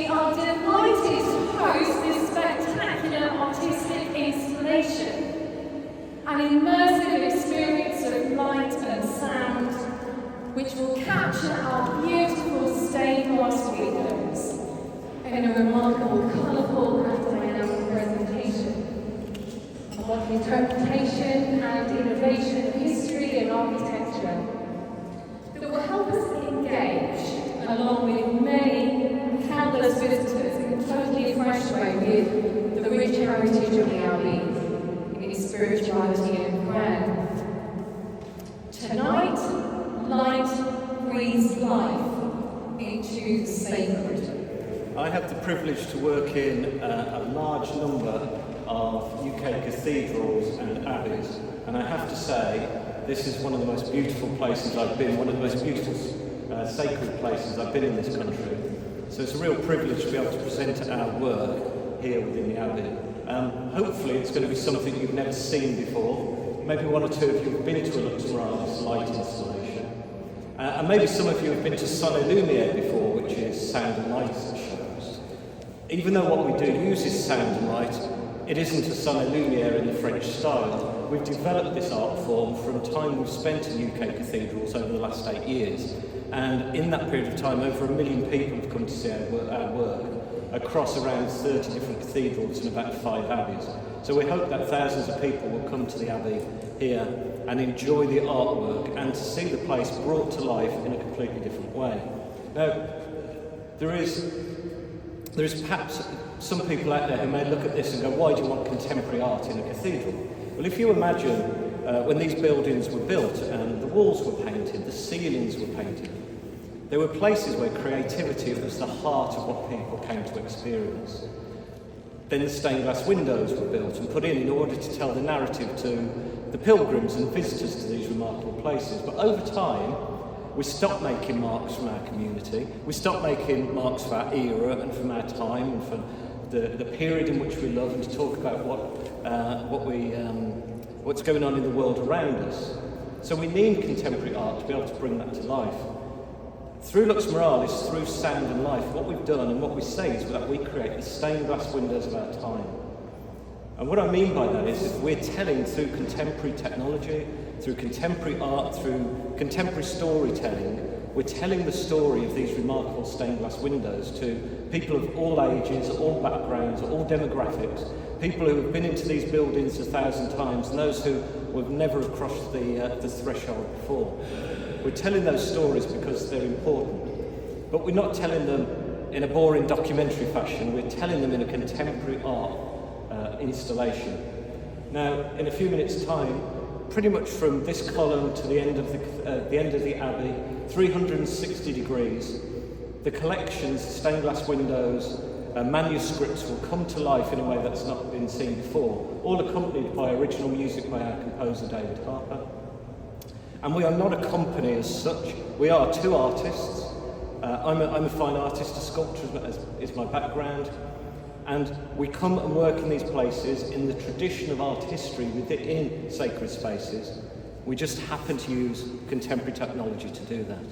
we are delighted to host this spectacular artistic installation, an immersive experience of light and sound, which will capture our beautiful stained glass windows in a remarkable, colourful and dynamic presentation of the interpretation and innovation of history and architecture that will help us engage, along with many countless visitors in a totally fresh way, with the rich heritage of the Abbey, its spirituality and prayer. Tonight, light breathes life into the sacred. I have the privilege to work in a large number of UK cathedrals and abbeys, and I have to say this is one of the most beautiful places I've been, one of the most beautiful sacred places I've been in this country. So it's a real privilege to be able to present our work here within the Abbey. Hopefully it's going to be something you've never seen before. Maybe one or two of you have been to a Luxembourg light installation. And maybe some of you have been to Son et Lumière before, which is sound and light shows. Even though what we do uses sound and light, it isn't a Son et Lumière in the French style. We've developed this art form from time we've spent in UK cathedrals over the last 8 years. And in that period of time, over 1 million people have come to see our work across around 30 different cathedrals and about 5 abbeys. So we hope that thousands of people will come to the Abbey here and enjoy the artwork and to see the place brought to life in a completely different way. Now, there is perhaps some people out there who may look at this and go, why do you want contemporary art in a cathedral? Well, if you imagine when these buildings were built and the walls were painted, the ceilings were painted, there were places where creativity was the heart of what people came to experience. Then the stained glass windows were built and put in order to tell the narrative to the pilgrims and visitors to these remarkable places. But over time, we stopped making marks from our community. We stopped making marks for our era and from our time and for the period in which we love, and to talk about what's going on in the world around us. So we need contemporary art to be able to bring that to life. Through Lux Mural is through sound and life. What we've done and what we say is that we create the stained glass windows of our time. And what I mean by that is we're telling through contemporary technology, through contemporary art, through contemporary storytelling, we're telling the story of these remarkable stained glass windows to people of all ages, all backgrounds, all demographics, people who have been into these buildings 1,000 times and those who would never have crossed the threshold before. We're telling those stories because they're important, but we're not telling them in a boring documentary fashion, we're telling them in a contemporary art installation. Now, in a few minutes' time, pretty much from this column to the end of the Abbey, 360 degrees, the collections, stained glass windows, manuscripts will come to life in a way that's not been seen before, all accompanied by original music by our composer David Harper. And we are not a company as such, we are 2 artists. I'm a fine artist, a sculptor is my background, and we come and work in these places in the tradition of art history within sacred spaces. We just happen to use contemporary technology to do that.